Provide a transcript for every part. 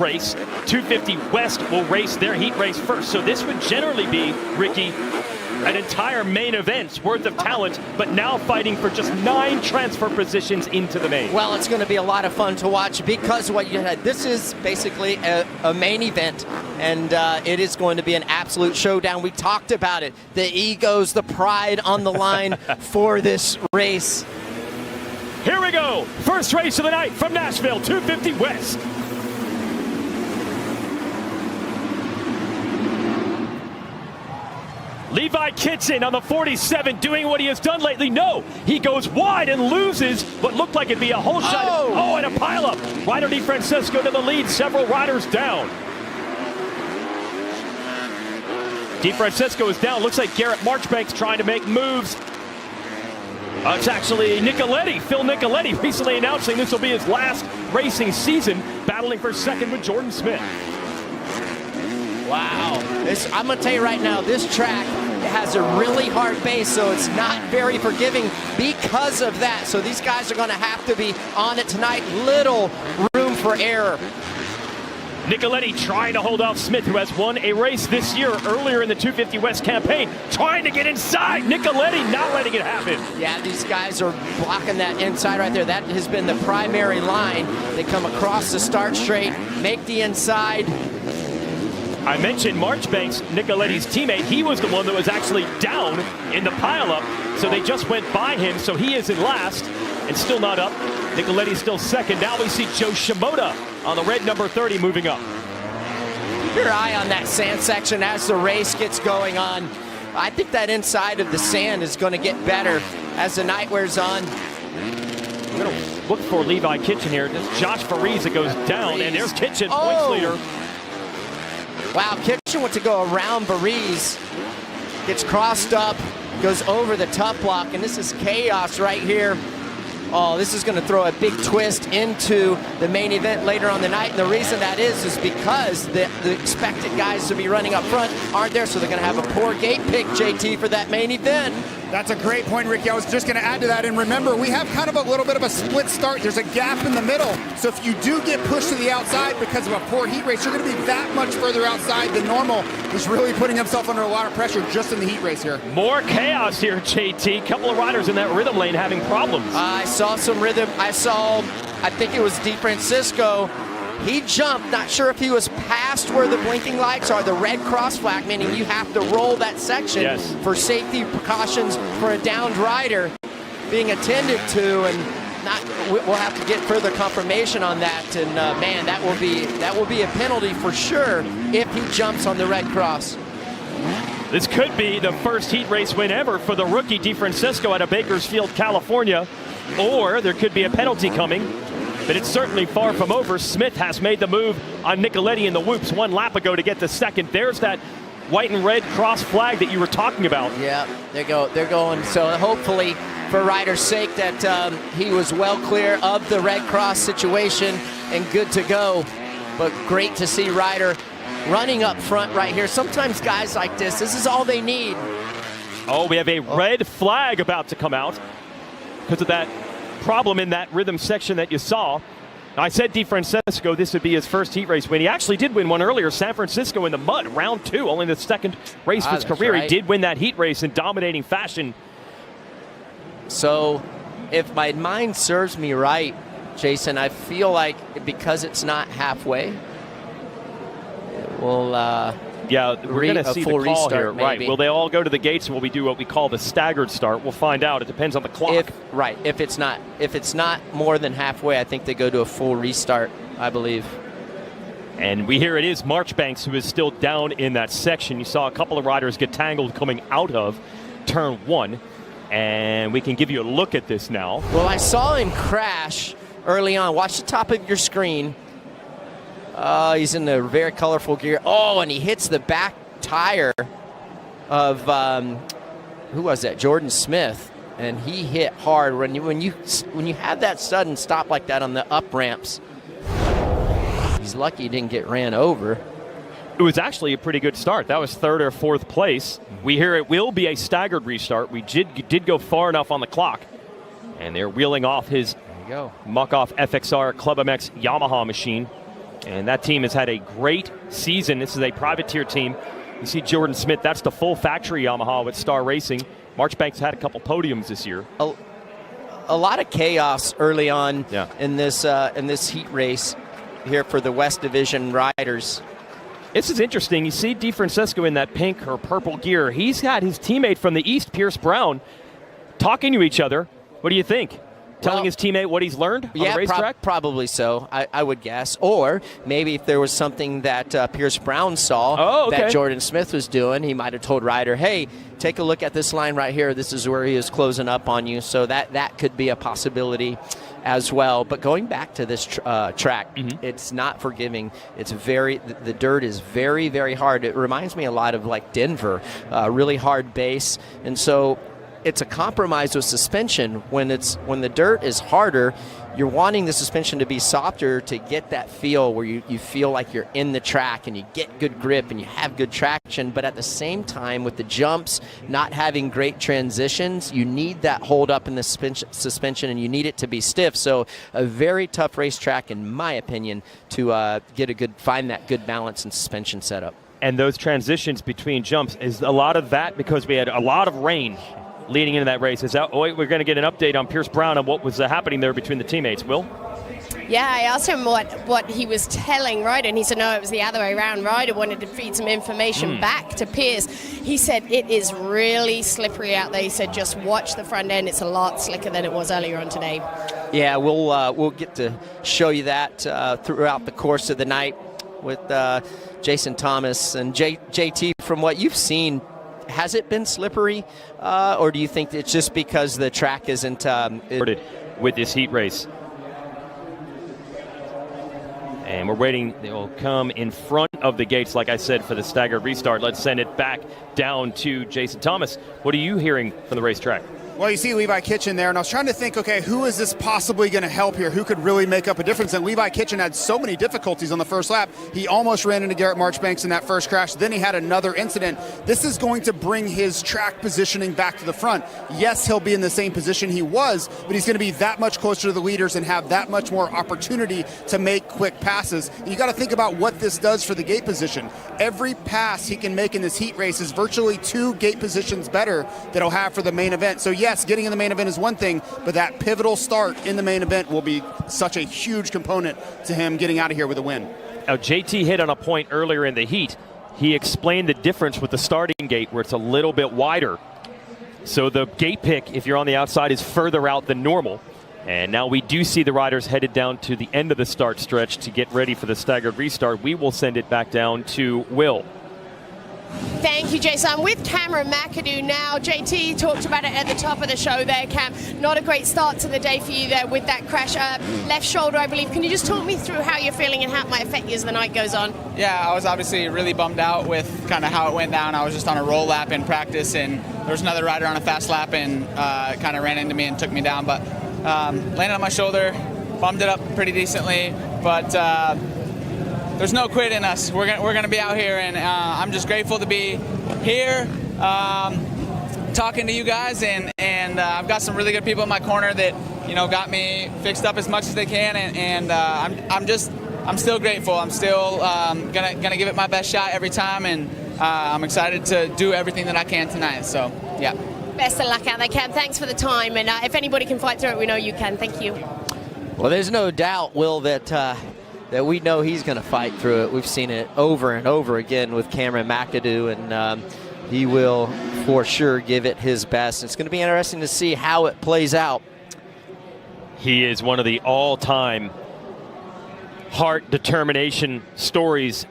race. 250 West will race their heat race first. So this would generally be, Ricky, an entire main event's worth of talent, but now fighting for just 9 transfer positions into the main. Well, it's going to be a lot of fun to watch because what you had, this is basically a main event, and it is going to be an absolute showdown. We talked about it, the egos, the pride on the line for this race. Here we go, first race of the night from Nashville, 250 West. Levi Kitchen on the 47 doing what he has done lately. No, he goes wide and loses what looked like it'd be a whole shot. Oh, and a pileup. Ryder DeFrancisco to the lead, several riders down. DeFrancisco is down. Looks like Garrett Marchbank's trying to make moves. It's actually Nicoletti, Phil Nicoletti, recently announcing this will be his last racing season, battling for second with Jordan Smith. Wow. I'm going to tell you right now, this track has a really hard base, so it's not very forgiving because of that. So these guys are going to have to be on it tonight. Little room for error. Nicoletti trying to hold off Smith, who has won a race this year earlier in the 250 West campaign, trying to get inside. Nicoletti not letting it happen. Yeah, these guys are blocking that inside right there. That has been the primary line. They come across the start straight, make the inside. I mentioned Marchbanks, Nicoletti's teammate. He was the one that was actually down in the pileup, so they just went by him, so he is in last and still not up. Nicoletti's still second. Now we see Joe Shimoda on the red number 30 moving up. Keep your eye on that sand section as the race gets going on. I think that inside of the sand is going to get better as the night wears on. We're going to look for Levi Kitchen here. This Josh Fariza goes down, and there's Kitchen, points leader. Wow, Kitchen went to go around Bariz, gets crossed up, goes over the tough block, and this is chaos right here. Oh, this is going to throw a big twist into the main event later on the night, and the reason that is because the expected guys to be running up front aren't there, so they're going to have a poor gate pick, JT, for that main event. That's a great point, Ricky. I was just going to add to that. And remember, we have kind of a little bit of a split start. There's a gap in the middle. So if you do get pushed to the outside because of a poor heat race, you're going to be that much further outside than normal. He's really putting himself under a lot of pressure just in the heat race here. More chaos here, JT. Couple of riders in that rhythm lane having problems. I saw some rhythm. I think it was DeFrancisco. He jumped, not sure if he was past where the blinking lights are, the red cross flag, meaning you have to roll that section for safety precautions for a downed rider being attended to, and we'll have to get further confirmation on that. And man, that will be a penalty for sure if he jumps on the red cross. This could be the first heat race win ever for the rookie DeFrancisco out of Bakersfield, California, or there could be a penalty coming. But it's certainly far from over. Smith has made the move on Nicoletti in the whoops 1 lap ago to get the second. There's that white and red cross flag that you were talking about. Yeah, they're going. So hopefully, for Ryder's sake, that he was well clear of the red cross situation and good to go. But great to see Ryder running up front right here. Sometimes guys like this is all they need. Oh, we have a red flag about to come out because of that problem in that rhythm section that you saw. I said DeFrancisco, this would be his first heat race win. He actually did win one earlier, San Francisco in the mud, round 2, only the second race of his career. Right. He did win that heat race in dominating fashion. So if my mind serves me right, Jason, I feel like because it's not halfway, it will yeah, we're going to see the call restart, here. Maybe. Right. Will they all go to the gates and will we do what we call the staggered start? We'll find out. It depends on the clock. If it's not more than halfway, I think they go to a full restart, I believe. And we hear it is Marchbanks who is still down in that section. You saw a couple of riders get tangled coming out of turn 1. And we can give you a look at this now. Well, I saw him crash early on. Watch the top of your screen. He's in the very colorful gear. Oh, and he hits the back tire of, who was that? Jordan Smith. And he hit hard. When you have that sudden stop like that on the up ramps, he's lucky he didn't get ran over. It was actually a pretty good start. That was 3rd or 4th place. We hear it will be a staggered restart. We did go far enough on the clock. And they're wheeling off his Muck-Off FXR Club MX Yamaha machine. And that team has had a great season. This is a privateer team. You see Jordan Smith, that's the full factory Yamaha with Star Racing. Marchbank's had a couple podiums this year. A lot of chaos early on in this heat race here for the West Division riders. This is interesting. You see DeFrancesco in that pink or purple gear. He's got his teammate from the East, Pierce Brown, talking to each other. What do you think? Telling his teammate what he's learned on the racetrack? Probably so, I would guess. Or maybe if there was something that Pierce Brown saw that Jordan Smith was doing, he might have told Ryder, hey, take a look at this line right here. This is where he is closing up on you. So that could be a possibility as well. But going back to this track, it's not forgiving. The dirt is very, very hard. It reminds me a lot of like Denver, really hard base. And so it's a compromise with suspension. When the dirt is harder, you're wanting the suspension to be softer to get that feel where you feel like you're in the track and you get good grip and you have good traction. But at the same time, with the jumps not having great transitions, you need that hold up in the suspension and you need it to be stiff. So a very tough racetrack, in my opinion, to find that good balance and suspension setup. And those transitions between jumps, is a lot of that because we had a lot of rain leading into that race. We're going to get an update on Pierce Brown and what was happening there between the teammates. Will? Yeah, I asked him what he was telling Ryder, and he said, no, it was the other way around. Ryder wanted to feed some information back to Pierce. He said, it is really slippery out there. He said, just watch the front end. It's a lot slicker than it was earlier on today. Yeah, we'll get to show you that throughout the course of the night with Jason Thomas. And JT, from what you've seen, has it been slippery, or do you think it's just because the track isn't with this heat race? And we're waiting. They will come in front of the gates, like I said, for the staggered restart. Let's send it back down to Jason Thomas. What are you hearing from the racetrack? Well, you see Levi Kitchen there, and I was trying to think, okay, who is this possibly going to help here? Who could really make up a difference? And Levi Kitchen had so many difficulties on the first lap. He almost ran into Garrett Marchbanks in that first crash. Then he had another incident. This is going to bring his track positioning back to the front. Yes, he'll be in the same position he was, but he's going to be that much closer to the leaders and have that much more opportunity to make quick passes. And you got to think about what this does for the gate position. Every pass he can make in this heat race is virtually 2 gate positions better that he'll have for the main event. So yes, getting in the main event is one thing, but that pivotal start in the main event will be such a huge component to him getting out of here with a win. Now, JT hit on a point earlier in the heat. He explained the difference with the starting gate where it's a little bit wider. So the gate pick, if you're on the outside, is further out than normal. And now we do see the riders headed down to the end of the start stretch to get ready for the staggered restart. We will send it back down to Will. Thank you, Jason. I'm with Cameron McAdoo now. JT talked about it at the top of the show there, Cam. Not a great start to the day for you there with that crash. Left shoulder, I believe. Can you just talk me through how you're feeling and how it might affect you as the night goes on? Yeah, I was obviously really bummed out with kind of how it went down. I was just on a roll lap in practice, and there was another rider on a fast lap and kind of ran into me and took me down. But landed on my shoulder, bummed it up pretty decently. But there's no quit in us. We're gonna be out here, and I'm just grateful to be here talking to you guys, and I've got some really good people in my corner that got me fixed up as much as they can, and I'm still grateful. I'm still gonna give it my best shot every time, and I'm excited to do everything that I can tonight. So yeah. Best of luck out there, Cam. Thanks for the time, and if anybody can fight through it, we know you can. Thank you. Well, there's no doubt, Will, that we know he's going to fight through it. We've seen it over and over again with Cameron McAdoo, and he will for sure give it his best. It's going to be interesting to see how it plays out. He is one of the all-time heart determination stories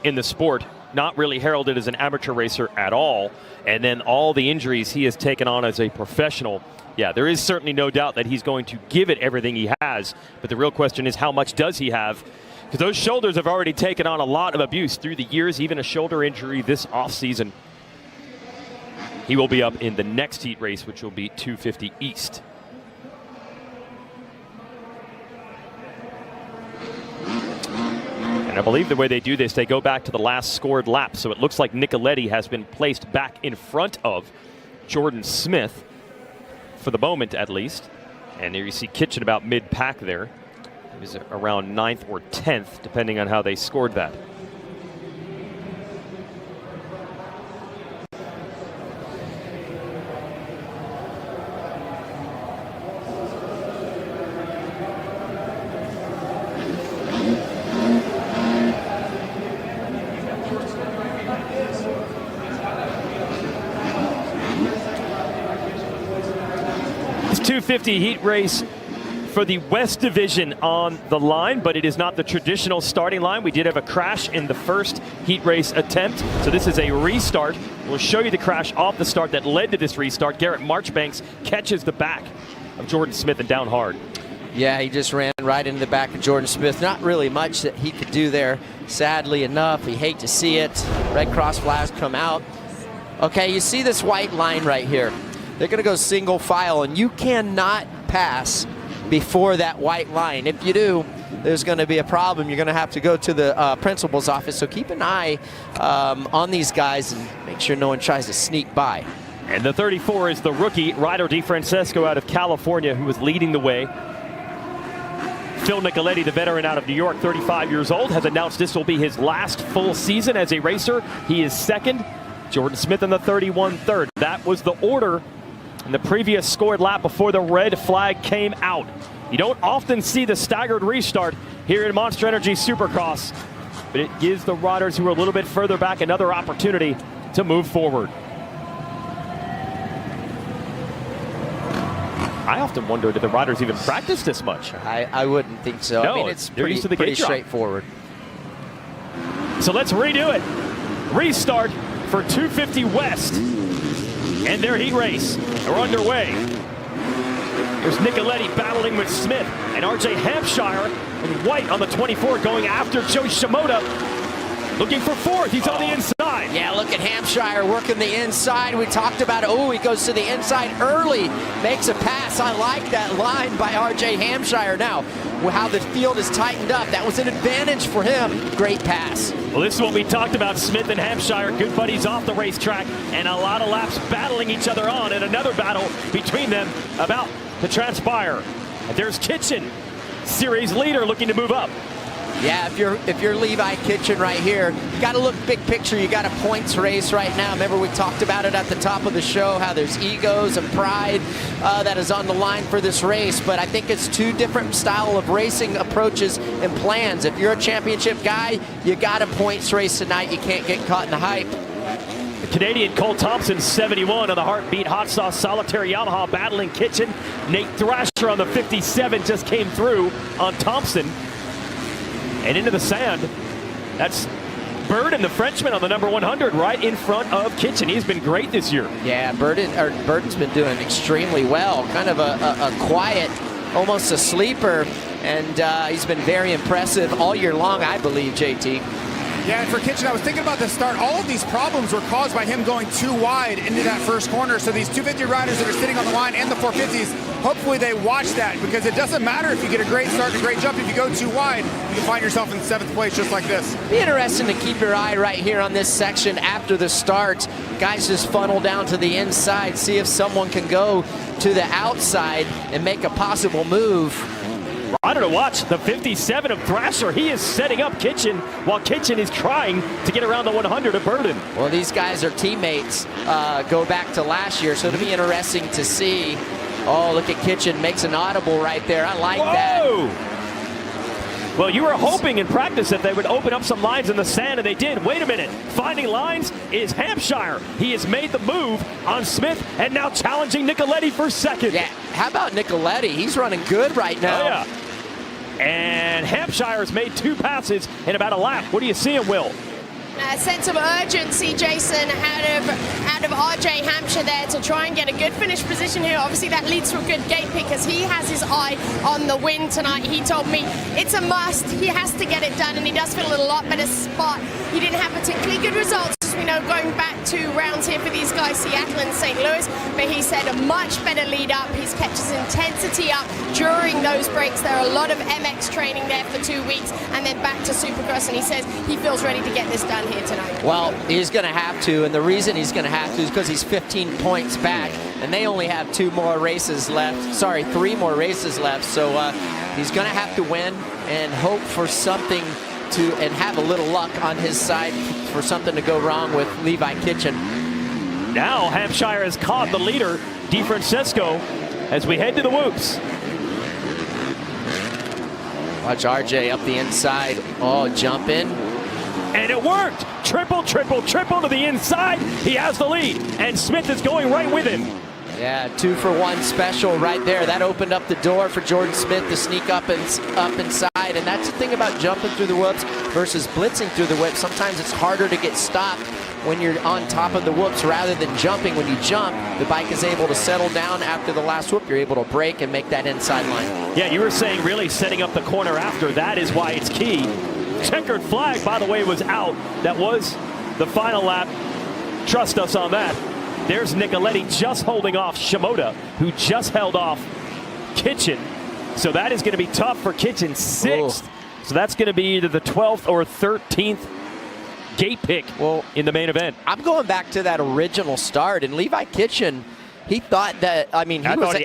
in the sport. Not really heralded as an amateur racer at all, and then all the injuries he has taken on as a professional. Yeah, there is certainly no doubt that he's going to give it everything he has, but the real question is how much does he have? Because those shoulders have already taken on a lot of abuse through the years, even a shoulder injury this offseason. He will be up in the next heat race, which will be 250 East. And I believe the way they do this, they go back to the last scored lap, so it looks like Nicoletti has been placed back in front of Jordan Smith, for the moment at least. And there you see Kitchen about mid-pack there. He was around 9th or 10th, depending on how they scored that. It's 250 heat race for the West Division on the line, but it is not the traditional starting line. We did have a crash in the first heat race attempt, so this is a restart. We'll show you the crash off the start that led to this restart. Garrett Marchbanks catches the back of Jordan Smith and down hard. Yeah, he just ran right into the back of Jordan Smith. Not really much that he could do there, sadly enough. You hate to see it. Red cross flags come out. Okay, you see this white line right here. They're going to go single file, and you cannot pass before that white line. If you do, there's going to be a problem. You're going to have to go to the principal's office. So keep an eye on these guys and make sure no one tries to sneak by. And the 34 is the rookie, Ryder DeFrancesco out of California, who was leading the way. Phil Nicoletti, the veteran out of New York, 35 years old, has announced this will be his last full season as a racer. He is second. Jordan Smith in the 31 third. That was the order in the previous scored lap before the red flag came out. You don't often see the staggered restart here in Monster Energy Supercross, but it gives the riders who are a little bit further back another opportunity to move forward. I often wonder, do the riders even practice this much? I wouldn't think so. No, I mean, it's they're used to the pretty gate drop. straightforward. So let's redo it. Restart for 250 West and their heat race are underway. There's Nicoletti battling with Smith and RJ Hampshire in white on the 24 going after Joe Shimoda. Looking for fourth. He's on the inside. Yeah, look at Hampshire working the inside. We talked about it. Oh, he goes to the inside early. Makes a pass. I like that line by RJ Hampshire. Now, how the field is tightened up. That was an advantage for him. Great pass. Well, this is what we talked about. Smith and Hampshire, good buddies off the racetrack, and a lot of laps battling each other on, and another battle between them about to transpire. And there's Kitchen, series leader, looking to move up. Yeah, if you're Levi Kitchen right here, you got to look big picture. You got a points race right now. Remember, we talked about it at the top of the show, how there's egos and pride that is on the line for this race. But I think it's two different style of racing approaches and plans. If you're a championship guy, you got a points race tonight. You can't get caught in the hype. The Canadian Cole Thompson, 71 on the Heartbeat Hot Sauce Solitaire Yamaha battling Kitchen. Nate Thrasher on the 57 just came through on Thompson. And into the sand, that's Burden, the Frenchman, on the number 100, right in front of Kitchen. He's been great this year. Yeah, Burden's been doing extremely well. Kind of a quiet, almost a sleeper, and he's been very impressive all year long, I believe, JT. Yeah, and for Kitchen, I was thinking about the start. All of these problems were caused by him going too wide into that first corner. So these 250 riders that are sitting on the line and the 450s, hopefully they watch that, because it doesn't matter if you get a great start and a great jump. If you go too wide, you can find yourself in 7th place just like this. Be interesting to keep your eye right here on this section after the start. Guys just funnel down to the inside, see if someone can go to the outside and make a possible move. Rider to watch, the 57 of Thrasher. He is setting up Kitchen while Kitchen is trying to get around the 100 of Burden. Well, these guys are teammates, go back to last year, so it'll be interesting to see. Oh, look at Kitchen, makes an audible right there. I like that. Well, you were hoping in practice that they would open up some lines in the sand, and they did. Wait a minute. Finding lines is Hampshire. He has made the move on Smith and now challenging Nicoletti for second. Yeah, how about Nicoletti? He's running good right now. Oh, yeah. And Hampshire has made 2 passes in about a lap. What do you see him, Will? A sense of urgency, Jason, out of RJ Hampshire there to try and get a good finish position here. Obviously, that leads to a good gate pick because he has his eye on the win tonight. He told me it's a must. He has to get it done, and he does feel a lot better spot. He didn't have particularly good results, as we know, going back 2 rounds here for these guys, Seattle and St. Louis, but he said a much better lead up. He's kept his intensity up during those breaks. There are a lot of MX training there for 2 weeks, and then back to Supercross, and he says he feels ready to get this done here tonight. Well, he's going to have to, and the reason he's going to have to is because he's 15 points back, and they only have 2 more races left. Sorry, 3 more races left. So He's going to have to win and hope for something and have a little luck on his side for something to go wrong with Levi Kitchen. Now Hampshire has caught the leader, DeFrancisco, as we head to the whoops. Watch RJ up the inside. Oh, jump in. And it worked. Triple, triple, triple to the inside. He has the lead. And Smith is going right with him. Yeah, 2-for-1 special right there. That opened up the door for Jordan Smith to sneak up inside. And that's the thing about jumping through the whoops versus blitzing through the whoops. Sometimes it's harder to get stopped when you're on top of the whoops rather than jumping. When you jump, the bike is able to settle down after the last whoop. You're able to brake and make that inside line. Yeah, you were saying really setting up the corner after. That is why it's key. Checkered flag, by the way, was out. That was the final lap. Trust us on that. There's Nicoletti just holding off Shimoda, who just held off Kitchen. So that is going to be tough for Kitchen, 6th. Ooh. So that's going to be either the 12th or 13th gate pick in the main event. I'm going back to that original start, and Levi Kitchen, he thought that, I mean, he was